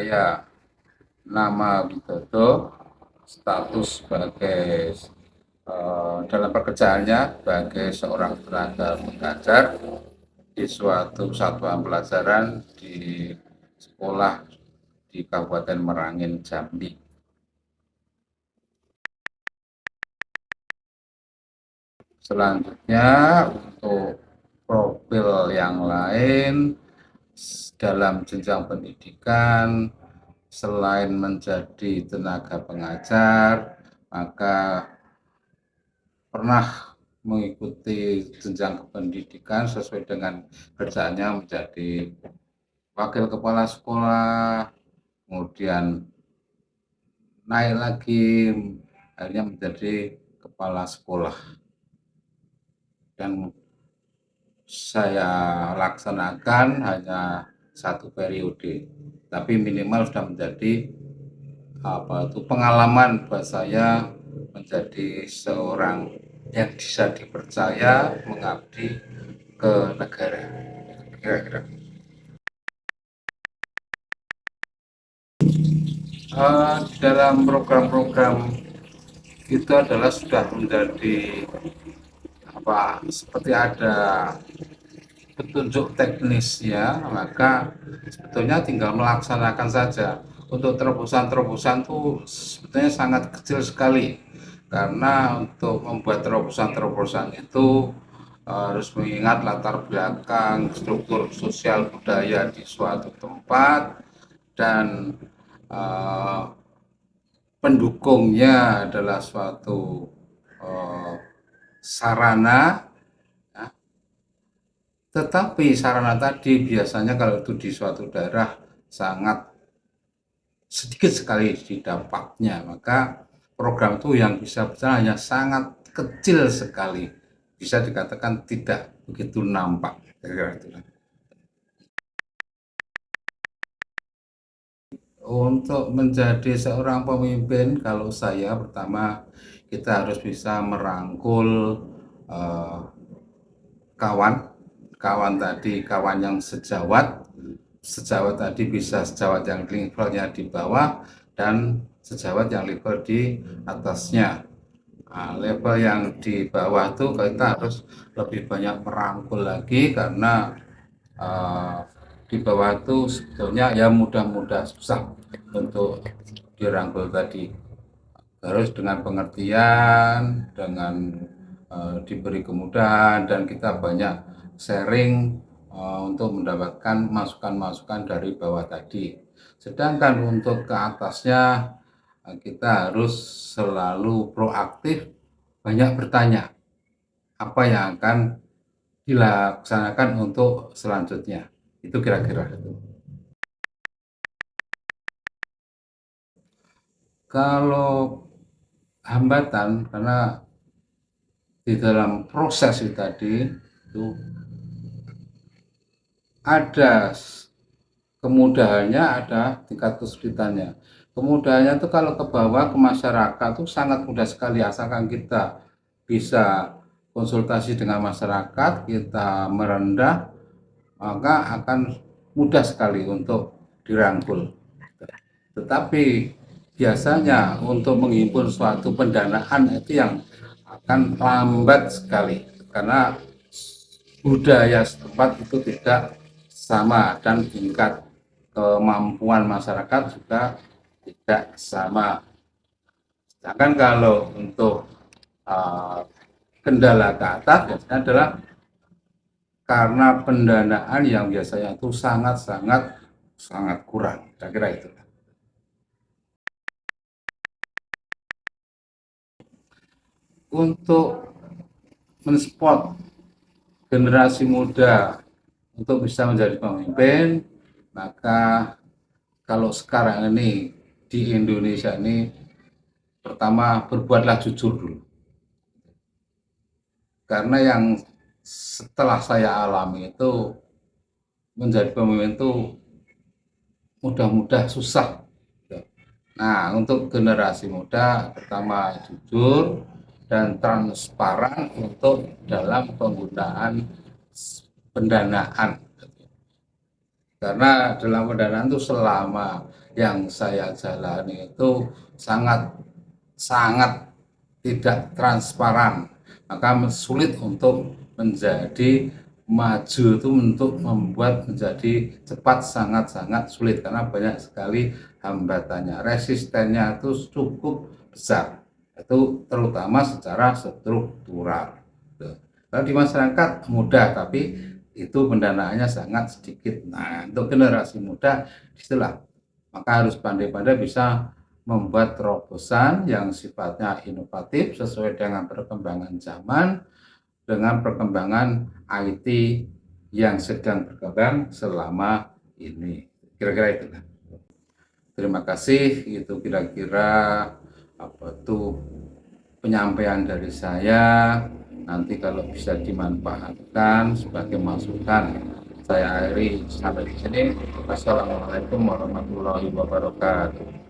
Saya nama Widodo, status sebagai dalam pekerjaannya sebagai seorang tenaga pengajar di suatu satuan pelajaran di sekolah di Kabupaten Merangin, Jambi. Selanjutnya untuk profil yang lain dalam jenjang pendidikan, selain menjadi tenaga pengajar, maka pernah mengikuti jenjang pendidikan sesuai dengan kerjaannya menjadi wakil kepala sekolah, kemudian naik lagi akhirnya menjadi kepala sekolah, dan saya laksanakan hanya satu periode, tapi minimal sudah menjadi pengalaman buat saya menjadi seorang yang bisa dipercaya mengabdi ke negara, kira-kira. Dalam program-program itu adalah sudah menjadi seperti ada petunjuk teknisnya, maka sebetulnya tinggal melaksanakan saja. Untuk terobosan-terobosan itu sebetulnya sangat kecil sekali, karena untuk membuat terobosan-terobosan itu harus mengingat latar belakang struktur sosial budaya di suatu tempat, dan uh, pendukungnya adalah suatu uh, sarana. Tetapi sarana tadi biasanya kalau itu di suatu daerah sangat sedikit sekali di dampaknya, maka program itu yang bisa berjalan hanya sangat kecil sekali, bisa dikatakan tidak begitu nampak. Untuk menjadi seorang pemimpin, kalau saya pertama kita harus bisa merangkul eh, kawan, kawan tadi kawan yang sejawat, sejawat tadi bisa sejawat yang levelnya di bawah dan sejawat yang level di atasnya. Nah, level yang di bawah itu kita harus lebih banyak merangkul lagi, karena uh, di bawah itu sebetulnya ya mudah-mudah susah untuk dirangkul tadi. Harus dengan pengertian, dengan diberi kemudahan, dan kita banyak sharing untuk mendapatkan masukan-masukan dari bawah tadi. Sedangkan untuk ke atasnya kita harus selalu proaktif, banyak bertanya apa yang akan dilaksanakan untuk selanjutnya. Itu kira-kira. Kalau hambatan, karena di dalam proses itu tadi itu ada kemudahannya, ada tingkat kesulitannya. Kemudahannya itu kalau ke bawah ke masyarakat itu sangat mudah sekali, asalkan kita bisa konsultasi dengan masyarakat, kita merendah, maka akan mudah sekali untuk dirangkul. Tetapi biasanya untuk menghimpun suatu pendanaan itu yang akan lambat sekali, karena budaya setempat itu tidak sama dan tingkat kemampuan masyarakat juga tidak sama. Sedangkan kalau untuk uh, kendala ke atas biasanya adalah karena pendanaan yang biasanya itu sangat-sangat sangat kurang. Saya kira itu. Untuk mensupport generasi muda untuk bisa menjadi pemimpin, maka kalau sekarang ini di Indonesia ini, pertama berbuatlah jujur dulu. Karena yang setelah saya alami itu, menjadi pemimpin itu mudah-mudah susah. Nah, untuk generasi muda, pertama jujur dan transparan untuk dalam penggunaan pendanaan. Karena dalam pendanaan itu selama yang saya jalani itu sangat sangat tidak transparan, maka sulit untuk menjadi maju itu, untuk membuat menjadi cepat sangat-sangat sulit karena banyak sekali hambatannya, resistennya itu cukup besar, itu terutama secara struktural. Kalau di masyarakat mudah, tapi itu pendanaannya sangat sedikit. Nah, untuk generasi muda istilah maka harus pandai-pandai bisa membuat terobosan yang sifatnya inovatif sesuai dengan perkembangan zaman, dengan perkembangan IT yang sedang berkembang selama ini. Kira-kira itulah. Terima kasih. Itu kira-kira apa tuh penyampaian dari saya. Nanti kalau bisa dimanfaatkan sebagai masukan, saya akhiri sampai di sini. Wassalamualaikum warahmatullahi wabarakatuh.